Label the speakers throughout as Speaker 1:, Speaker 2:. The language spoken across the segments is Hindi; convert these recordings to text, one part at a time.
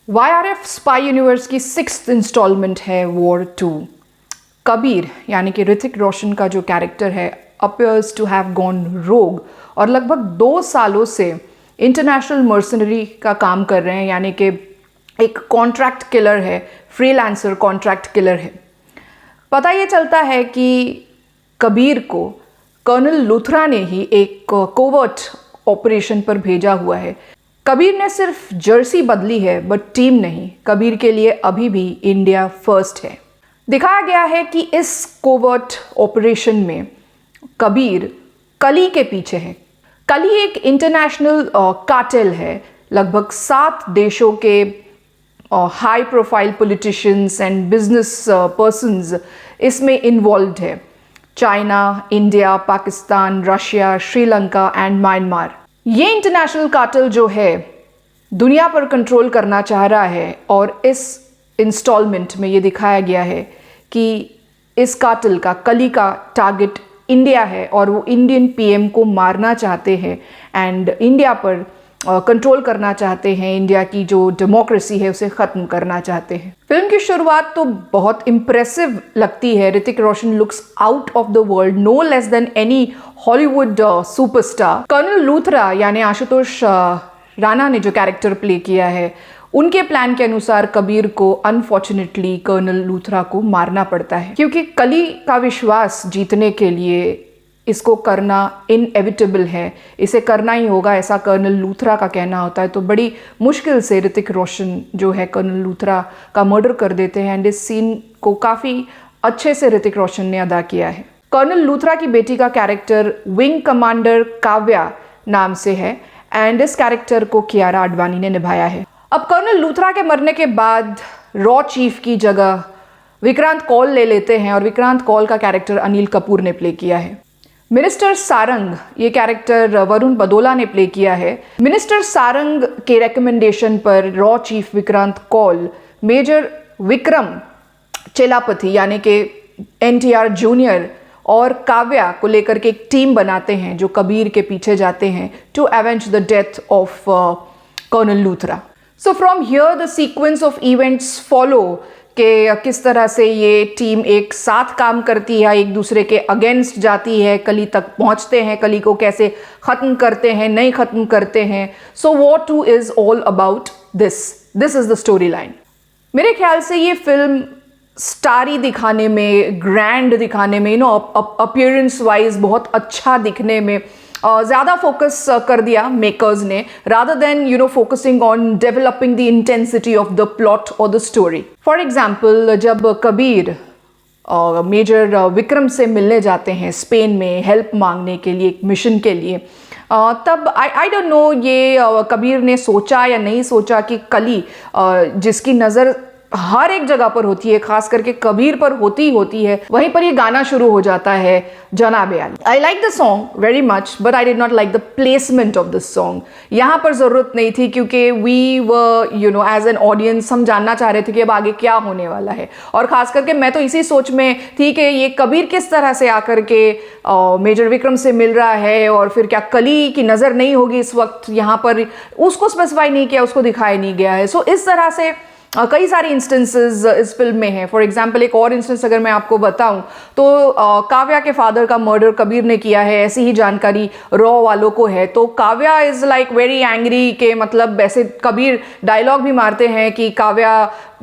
Speaker 1: YRF स्पाई यूनिवर्स की 6th इंस्टॉलमेंट है वॉर 2। कबीर यानी कि ऋतिक रोशन का जो कैरेक्टर है अपीयर्स टू हैव गॉन रोग और लगभग 2 सालों से इंटरनेशनल मर्सनरी का काम कर रहे हैं, यानी कि एक कॉन्ट्रैक्ट किलर है, फ्रीलांसर कॉन्ट्रैक्ट किलर है। पता ये चलता है कि कबीर को कर्नल लूथरा ने ही एक कोवर्ट ऑपरेशन पर भेजा हुआ है। कबीर ने सिर्फ जर्सी बदली है बट टीम नहीं। कबीर के लिए अभी भी इंडिया फर्स्ट है। दिखाया गया है कि इस कोवर्ट ऑपरेशन में कबीर कली के पीछे है। कली एक इंटरनेशनल कार्टेल है। लगभग 7 देशों के high profile politicians and business persons इसमें इन्वॉल्व्ड है। China, India, Pakistan, Russia, Sri Lanka and Myanmar. ये इंटरनेशनल कार्टेल जो है दुनिया पर कंट्रोल करना चाह रहा है और इस इंस्टॉलमेंट में ये दिखाया गया है कि इस कार्टेल का, कली का टारगेट इंडिया है और वो इंडियन पीएम को मारना चाहते हैं एंड इंडिया पर कंट्रोल करना चाहते हैं। इंडिया की जो डेमोक्रेसी है उसे ख़त्म करना चाहते हैं। फिल्म की शुरुआत तो बहुत इम्प्रेसिव लगती है। Hrithik Roshan looks out of the world, no less than any Hollywood superstar. Colonel Luthra यानी आशुतोष राणा ने जो कैरेक्टर प्ले किया है, उनके प्लान के अनुसार कबीर को अनफॉर्चुनेटली कर्नल लूथरा को मारना पड़ता है, क्योंकि कली का विश्वास जीतने के लिए इसको करना इनएविटेबल है, इसे करना ही होगा, ऐसा कर्नल लूथरा का कहना होता है। तो बड़ी मुश्किल से ऋतिक रोशन जो है कर्नल लूथरा का मर्डर कर देते हैं एंड इस सीन को काफ़ी अच्छे से ऋतिक रोशन ने अदा किया है। कर्नल लूथरा की बेटी का कैरेक्टर विंग कमांडर काव्या नाम से है एंड इस कैरेक्टर को कियारा आडवाणी ने निभाया है। अब कर्नल लूथरा के मरने के बाद रॉ चीफ की जगह विक्रांत कौल ले लेते हैं और विक्रांत कौल का कैरेक्टर अनिल कपूर ने प्ले किया है। मिनिस्टर सारंग, ये कैरेक्टर वरुण बदोला ने प्ले किया है। मिनिस्टर सारंग के रेकमेंडेशन पर रॉ चीफ विक्रांत कौल मेजर विक्रम चेलापति यानी कि NTR जूनियर और काव्या को लेकर के एक टीम बनाते हैं जो कबीर के पीछे जाते हैं to avenge the death of colonel Luthra. So from here the sequence of events follow कि किस तरह से ये टीम एक साथ काम करती है, एक दूसरे के अगेंस्ट जाती है, कली तक पहुंचते हैं, कली को कैसे ख़त्म करते हैं, नहीं ख़त्म करते हैं। So war 2 is all about this is the story line. मेरे ख्याल से ये फिल्म स्टारी दिखाने में, ग्रैंड दिखाने में, अपीयरेंस वाइज बहुत अच्छा दिखने में ज़्यादा फोकस कर दिया मेकर्स ने, rather than focusing on developing the intensity of the plot और द स्टोरी। फॉर एग्जाम्पल, जब कबीर मेजर विक्रम से मिलने जाते हैं स्पेन में हेल्प मांगने के लिए, एक मिशन के लिए, तब आई डोंट नो ये कबीर ने सोचा या नहीं सोचा कि कली जिसकी नज़र हर एक जगह पर होती है, खास करके कबीर पर होती है, वहीं पर ये गाना शुरू हो जाता है जनाबे आली। I like the song very much but I did not like the placement of this song. यहाँ पर ज़रूरत नहीं थी क्योंकि we were as an audience हम जानना चाह रहे थे कि अब आगे क्या होने वाला है। और ख़ास करके मैं तो इसी सोच में थी कि ये कबीर किस तरह से आकर के मेजर विक्रम से मिल रहा है और फिर क्या कली की नज़र नहीं होगी इस वक्त यहाँ पर, उसको स्पेसिफाई नहीं किया, उसको दिखाया नहीं गया है। सो इस तरह से कई सारे इंस्टेंसेस इस फिल्म में हैं। फॉर एग्जांपल एक और इंस्टेंस अगर मैं आपको बताऊं तो काव्या के फादर का मर्डर कबीर ने किया है, ऐसी ही जानकारी रॉ वालों को है। तो Kavya is like very angry के मतलब ऐसे कबीर डायलॉग भी मारते हैं कि काव्या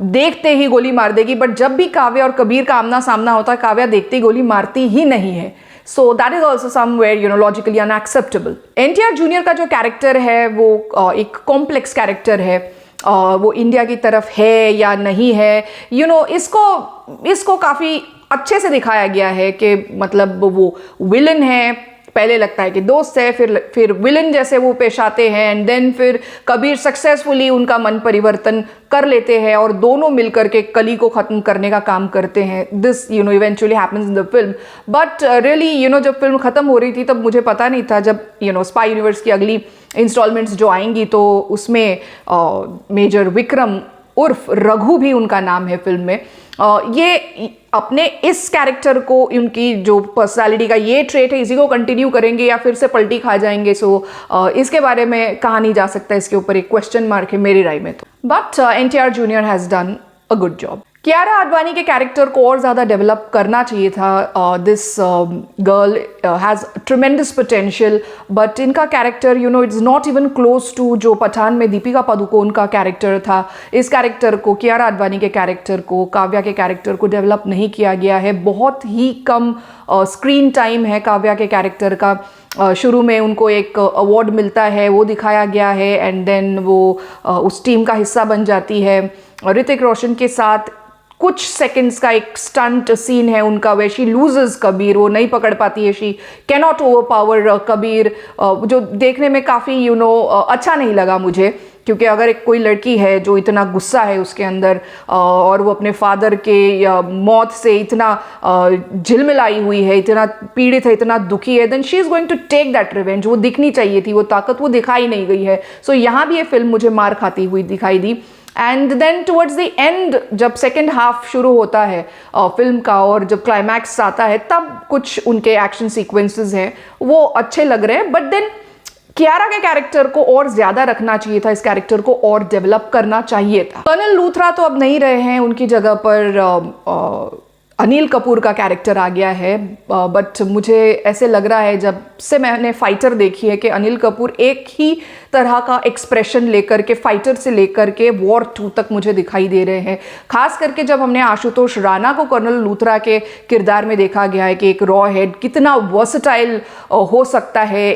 Speaker 1: देखते ही गोली मार देगी, बट जब भी काव्या और कबीर का आमना सामना होता है काव्या देखते ही गोली मारती ही नहीं है। So that is also somewhere logically unacceptable. NTR junior का जो कैरेक्टर है वो एक कॉम्प्लेक्स कैरेक्टर है। वो इंडिया की तरफ है या नहीं है, इसको काफ़ी अच्छे से दिखाया गया है कि मतलब वो विलन है, पहले लगता है कि दोस्त है, फिर विलन जैसे वो पेश आते हैं एंड देन फिर कबीर सक्सेसफुली उनका मन परिवर्तन कर लेते हैं और दोनों मिलकर के कली को ख़त्म करने का काम करते हैं। This eventually happens in the film but really जब फिल्म ख़त्म हो रही थी तब मुझे पता नहीं था, जब स्पाई यूनिवर्स की अगली इंस्टॉलमेंट्स जो आएंगी तो उसमें मेजर विक्रम उर्फ रघु भी उनका नाम है फिल्म में, ये अपने इस कैरेक्टर को, उनकी जो पर्सनालिटी का ये ट्रेट है, इसी को कंटिन्यू करेंगे या फिर से पलटी खा जाएंगे। सो इसके बारे में कहा नहीं जा सकता, इसके ऊपर एक क्वेश्चन मार्क है मेरी राय में तो। But NTR junior has done a good job. Kiara Advani के कैरेक्टर को और ज़्यादा डेवलप करना चाहिए था। This girl has tremendous potential, but इनका character it's not even close to जो पठान में दीपिका पादुकोण का कैरेक्टर था। इस कैरेक्टर को, कियारा आडवाणी के कैरेक्टर को, काव्या के कैरेक्टर को डेवलप नहीं किया गया है। बहुत ही कम स्क्रीन टाइम है काव्या के कैरेक्टर का। शुरू में उनको एक अवार्ड मिलता है, वो दिखाया गया है, एंड देन वो उस टीम का हिस्सा बन जाती है। ऋतिक रोशन के साथ कुछ सेकंड्स का एक स्टंट सीन है उनका, वे शी लूजेस कबीर, वो नहीं पकड़ पाती है, she can not over power Kabir, जो देखने में काफ़ी अच्छा नहीं लगा मुझे। क्योंकि अगर एक कोई लड़की है जो इतना गुस्सा है उसके अंदर और वो अपने फादर के मौत से इतना झिलमिलाई हुई है, इतना पीड़ित है, इतना दुखी है, then she is going to take that revenge. वो दिखनी चाहिए थी, वो ताकत वो दिखाई नहीं गई है। सो यहाँ भी ये फिल्म मुझे मार खाती हुई दिखाई दी। And then towards the end, जब सेकेंड हाफ शुरू होता है फिल्म का और जब क्लाइमैक्स आता है, तब कुछ उनके एक्शन सीक्वेंसेस हैं वो अच्छे लग रहे हैं। बट देन कियारा के कैरेक्टर को और ज्यादा रखना चाहिए था, इस कैरेक्टर को और डेवलप करना चाहिए था। कर्नल लूथरा तो अब नहीं रहे हैं, उनकी जगह पर अनिल कपूर का कैरेक्टर आ गया है। बट मुझे ऐसे लग रहा है, जब से मैंने फाइटर देखी है, कि अनिल कपूर एक ही तरह का एक्सप्रेशन लेकर के, फाइटर से लेकर के वॉर 2 तक मुझे दिखाई दे रहे हैं। खास करके जब हमने आशुतोष राणा को कर्नल लूथरा के किरदार में देखा गया है कि एक रॉ हेड कितना वर्सटाइल हो सकता है,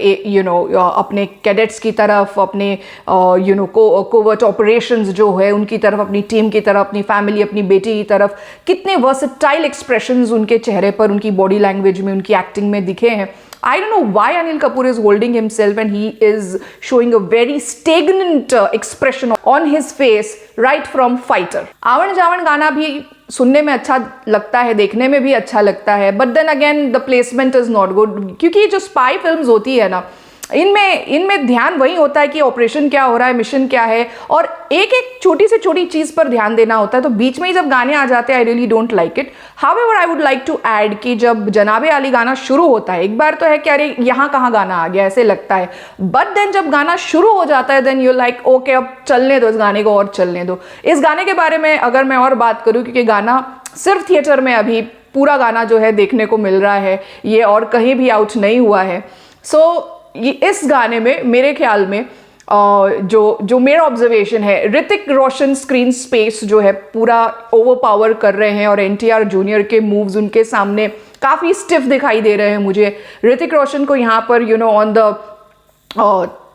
Speaker 1: अपने कैडेट्स की तरफ, अपने कोवर्ट ऑपरेशंस जो है उनकी तरफ, अपनी टीम की तरफ, अपनी फैमिली, अपनी बेटी की तरफ, कितने वर्सटाइल एक्सप्रेशंस उनके चेहरे पर, उनकी बॉडी लैंग्वेज में, उनकी एक्टिंग में दिखे हैं। I don't know why Anil Kapoor is holding himself and he is showing a very stagnant expression on his face right from Fighter. आवन जावन गाना भी सुनने में अच्छा लगता है, देखने में भी अच्छा लगता है, but then again the placement is not good, क्योंकि जो स्पाई फिल्म्स होती है ना, इनमें ध्यान वही होता है कि ऑपरेशन क्या हो रहा है, मिशन क्या है, और एक एक छोटी से छोटी चीज़ पर ध्यान देना होता है। तो बीच में ही जब गाने आ जाते हैं, I really don't like it. However I would like to add कि जब जनाबे आली गाना शुरू होता है, एक बार तो है कि अरे यहाँ कहाँ गाना आ गया, ऐसे लगता है, बट देन जब गाना शुरू हो जाता है, देन यू लाइक ओके, अब चलने दो इस गाने को, और चलने दो। इस गाने के बारे में अगर मैं और बात करूँ, क्योंकि गाना सिर्फ थिएटर में अभी पूरा गाना जो है देखने को मिल रहा है, ये और कहीं भी आउट नहीं हुआ है। सो इस गाने में मेरे ख्याल में जो मेरा ऑब्जर्वेशन है, ऋतिक रोशन स्क्रीन स्पेस जो है पूरा ओवर पावर कर रहे हैं, और NTR जूनियर के मूव्स उनके सामने काफ़ी स्टिफ दिखाई दे रहे हैं मुझे। ऋतिक रोशन को यहाँ पर on the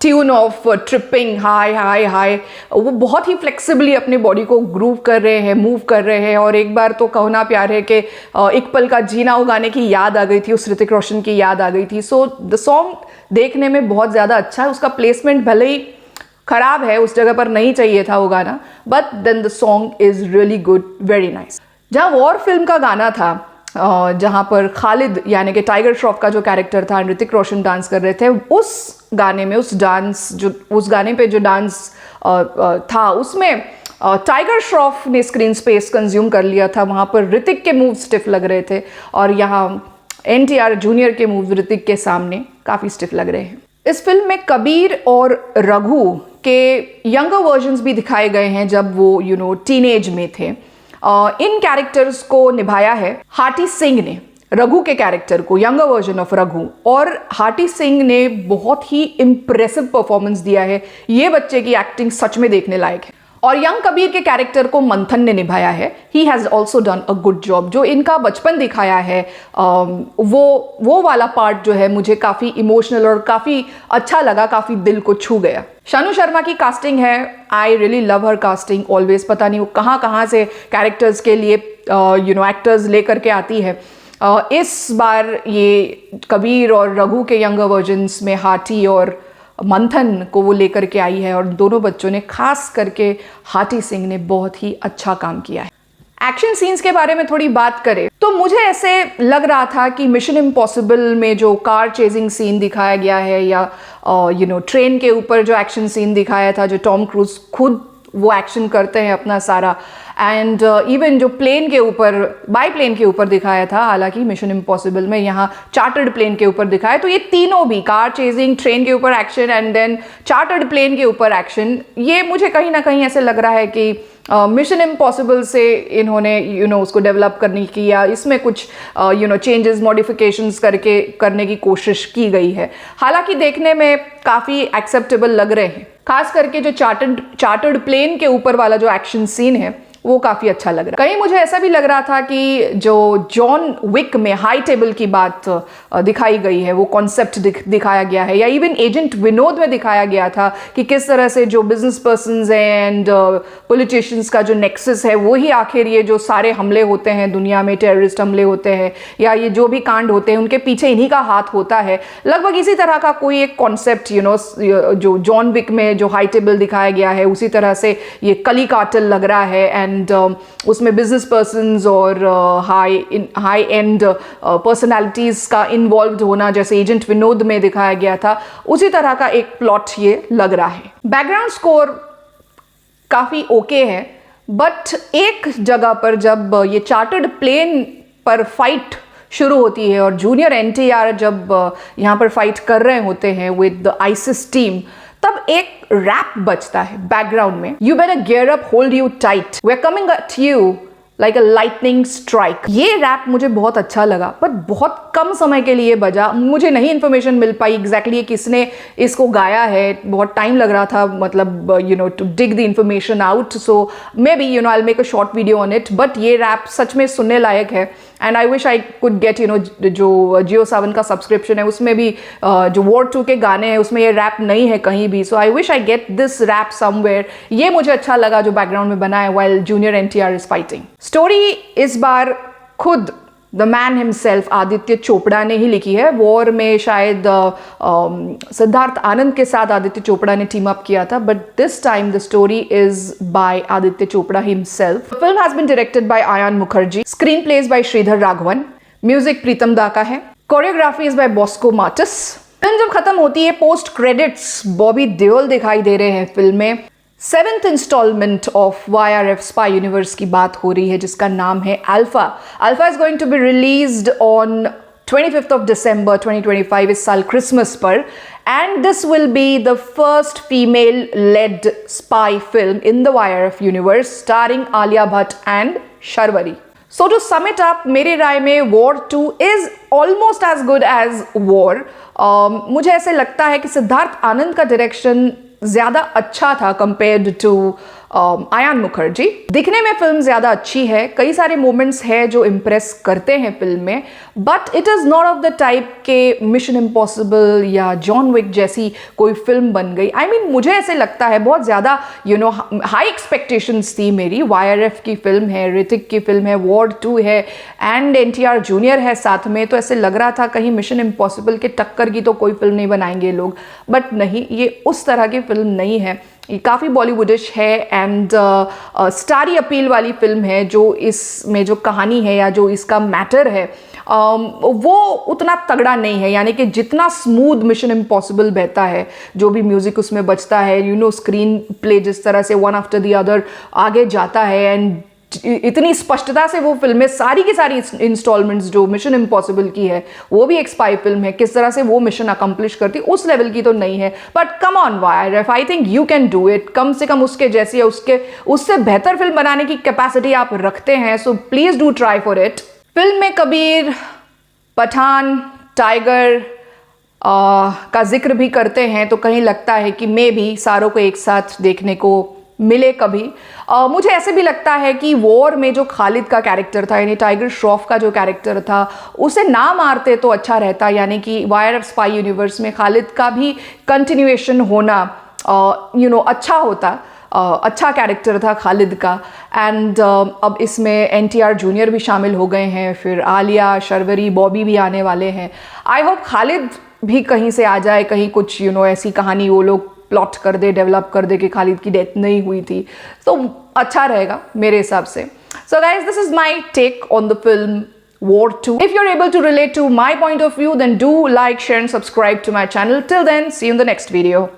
Speaker 1: tune of tripping high high high, वो बहुत ही फ्लेक्सिबली अपनी बॉडी को ग्रूव कर रहे हैं, मूव कर रहे हैं। और एक बार तो कहो ना प्यार है कि एक पल का जीना, वो गाने की याद आ गई थी, उस ऋतिक रोशन की याद आ गई थी। सो द सॉन्ग देखने में बहुत ज़्यादा अच्छा है, उसका प्लेसमेंट भले ही खराब है, उस जगह पर नहीं चाहिए था वो गाना, but then the song is really good, very nice. जहाँ वॉर फिल्म का गाना था, जहाँ पर खालिद यानी कि टाइगर श्रॉफ का जो कैरेक्टर था, ऋतिक रोशन डांस कर रहे थे, उस गाने में उस गाने पे जो डांस था, उसमें टाइगर श्रॉफ ने स्क्रीन स्पेस कंज्यूम कर लिया था। वहाँ पर ऋतिक के मूव स्टिफ लग रहे थे, और यहाँ NTR जूनियर के मूव ऋतिक के सामने काफ़ी स्टिफ लग रहे हैं। इस फिल्म में कबीर और रघु के यंगर वर्जन्स भी दिखाए गए हैं, जब वो टीनेज में थे। इन कैरेक्टर्स को निभाया है हाटी सिंह ने, रघु के कैरेक्टर को, यंगर वर्जन ऑफ रघु, और हाटी सिंह ने बहुत ही इम्प्रेसिव परफॉर्मेंस दिया है। ये बच्चे की एक्टिंग सच में देखने लायक है। और यंग कबीर के कैरेक्टर को मंथन ने निभाया है। He has also done a good job. जो इनका बचपन दिखाया है, वो वाला पार्ट जो है मुझे काफ़ी इमोशनल और काफ़ी अच्छा लगा, काफ़ी दिल को छू गया। शानू शर्मा की कास्टिंग है, I really love her casting always. पता नहीं वो कहाँ से कैरेक्टर्स के लिए एक्टर्स लेकर के आती है। इस बार ये कबीर और रघु के यंगर वर्जन्स में हाटी और मंथन को वो लेकर के आई है, और दोनों बच्चों ने, खास करके हाटी सिंह ने बहुत ही अच्छा काम किया है। एक्शन सीन्स के बारे में थोड़ी बात करें तो मुझे ऐसे लग रहा था कि मिशन इम्पॉसिबल में जो कार चेजिंग सीन दिखाया गया है, या ट्रेन के ऊपर जो एक्शन सीन दिखाया था, जो टॉम क्रूज खुद वो एक्शन करते हैं अपना सारा। एंड इवन जो प्लेन के ऊपर, बाई प्लेन के ऊपर दिखाया था, हालांकि मिशन इम्पॉसिबल में यहाँ चार्टर्ड प्लेन के ऊपर दिखाया, तो ये तीनों भी कार चेजिंग, ट्रेन के ऊपर action and then chartered plane के ऊपर एक्शन, ये मुझे कहीं ना कहीं ऐसे लग रहा है कि मिशन इम्पॉसिबल से इन्होंने उसको डेवलप करने की या इसमें कुछ चेंजेस मॉडिफिकेशंस करने की कोशिश की गई है। हालांकि देखने में काफ़ी एक्सेप्टेबल लग रहे हैं, खास करके जो चार्टर्ड प्लेन के ऊपर वाला जो एक्शन सीन है वो काफ़ी अच्छा लग रहा है। कहीं मुझे ऐसा भी लग रहा था कि जो जॉन विक में हाई टेबल की बात दिखाई गई है, वो कॉन्सेप्ट दिखाया गया है, या इवन एजेंट विनोद में दिखाया गया था कि किस तरह से जो बिजनेस पर्सनस हैं एंड पॉलिटिशियंस का जो नेक्सस है, वो ही आखिर ये जो सारे हमले होते हैं दुनिया में, टेररिस्ट हमले होते हैं या ये जो भी कांड होते हैं, उनके पीछे इन्हीं का हाथ होता है। लगभग इसी तरह का कोई एक कॉन्सेप्ट जो जॉन विक में जो हाई टेबल दिखाया गया है, उसी तरह से ये कली कार्टेल लग रहा है। एंड उसमें बिजनेस पर्सन्स और हाई एंड पर्सनालिटीज का इन्वॉल्व होना, जैसे एजेंट विनोद में दिखाया गया था, उसी तरह का एक प्लॉट ये लग रहा है। बैकग्राउंड स्कोर काफ़ी ओके है, बट एक जगह पर जब ये चार्टर्ड प्लेन पर फाइट शुरू होती है और जूनियर एनटीआर जब यहाँ पर फाइट कर रहे होते हैं विद द आईसिस टीम, तब एक रैप बजता है बैकग्राउंड में, you better gear up, hold you tight, we are coming at you like a lightning strike. ये रैप मुझे बहुत अच्छा लगा, पर बहुत कम समय के लिए बजा, मुझे नहीं इन्फॉर्मेशन मिल पाई एग्जैक्टली किसने इसको गाया है, बहुत टाइम लग रहा था, मतलब to dig the information out. So maybe I make a short video on it, but ये रैप सच में सुनने लायक है। And I wish I could get जो JioSaavn का सब्सक्रिप्शन है उसमें भी जो वॉर 2 के गाने हैं उसमें ये रैप नहीं है कहीं भी। So I wish I get this rap somewhere. ये मुझे अच्छा लगा जो बैकग्राउंड में बना है while junior NTR is fighting. Story इस बार खुद the man himself Aditya Chopra ने ही लिखी है। वॉर में शायद सिद्धार्थ आनंद के साथ आदित्य चोपड़ा ने टीम अप किया था, but this time the story is by Aditya Chopra himself. The film has been directed by Ayan Mukerji, screenplays by Shridhar Raghavan, music Pritam da का है, choreography is by Bosco Martis. Film जब खत्म होती है, पोस्ट क्रेडिट्स बॉबी देओल दिखाई दे रहे हैं फिल्म में। 7th installment of YRF spy universe की बात हो रही है, जिसका नाम है Alpha. Alpha is going to be released on 25th of December 2025, इस साल क्रिसमस पर, and this will be the first female led spy film in the YRF universe starring Alia Bhatt and Sharvari. So to sum it up, मेरी राय में War 2 is almost as good as War. मुझे ऐसे लगता है कि सिद्धार्थ आनंद का डायरेक्शन ज़्यादा अच्छा था कंपेयर्ड टू आयान मुखर्जी। दिखने में फिल्म ज़्यादा अच्छी है, कई सारे मोमेंट्स हैं जो इम्प्रेस करते हैं फिल्म में, but it is not of the type के मिशन इम्पॉसिबल या जॉन विक जैसी कोई फिल्म बन गई। I mean, मुझे ऐसे लगता है बहुत ज़्यादा हाई एक्सपेक्टेशंस थी मेरी। YRF की फिल्म है, ऋतिक की फिल्म है, वॉर 2 है एंड NTR जूनियर है साथ में, तो ऐसे लग रहा था कहीं मिशन इम्पॉसिबल के टक्कर की तो कोई फिल्म नहीं बनाएंगे लोग, बट नहीं, ये उस तरह की फिल्म नहीं है। ये काफ़ी बॉलीवुडिश है एंड स्टारी अपील वाली फिल्म है। जो इसमें जो कहानी है या जो इसका मैटर है वो उतना तगड़ा नहीं है, यानी कि जितना स्मूथ मिशन इम्पॉसिबल बहता है, जो भी म्यूज़िक उसमें बजता है, स्क्रीन प्ले जिस तरह से वन आफ्टर द अदर आगे जाता है एंड इतनी स्पष्टता से वो फिल्में सारी की सारी इंस्टॉलमेंट्स जो मिशन इम्पॉसिबल की है, वो भी एक स्पाई फिल्म है, किस तरह से वो मिशन अकम्प्लिश करती, उस लेवल की तो नहीं है। But come on YRF, I think you can do it. कम से कम उसके जैसी या उससे बेहतर फिल्म बनाने की कैपेसिटी आप रखते हैं, so please do try for it. Film में कबीर, पठान, टाइगर का जिक्र भी करते हैं, तो कहीं लगता है कि मे भी सारों को एक साथ देखने को मिले कभी। मुझे ऐसे भी लगता है कि वॉर में जो खालिद का कैरेक्टर था, यानी टाइगर श्रॉफ का जो कैरेक्टर था, उसे ना मारते तो अच्छा रहता, यानी कि YRF स्पाई यूनिवर्स में खालिद का भी कंटिन्यूएशन होना अच्छा होता। अच्छा कैरेक्टर था खालिद का। एंड अब इसमें NTR जूनियर भी शामिल हो गए हैं, फिर आलिया, शर्वरी, बॉबी भी आने वाले हैं। आई होप खालिद भी कहीं से आ जाए, कहीं कुछ ऐसी कहानी वो लोग प्लॉट कर दे, डेवलप कर दे कि खालिद की डेथ नहीं हुई थी, तो अच्छा रहेगा मेरे हिसाब से। So guys, this is my take on the film War 2. If you're able to relate to my point of view, then do like, share and subscribe to my channel. Till then, see you in the next video.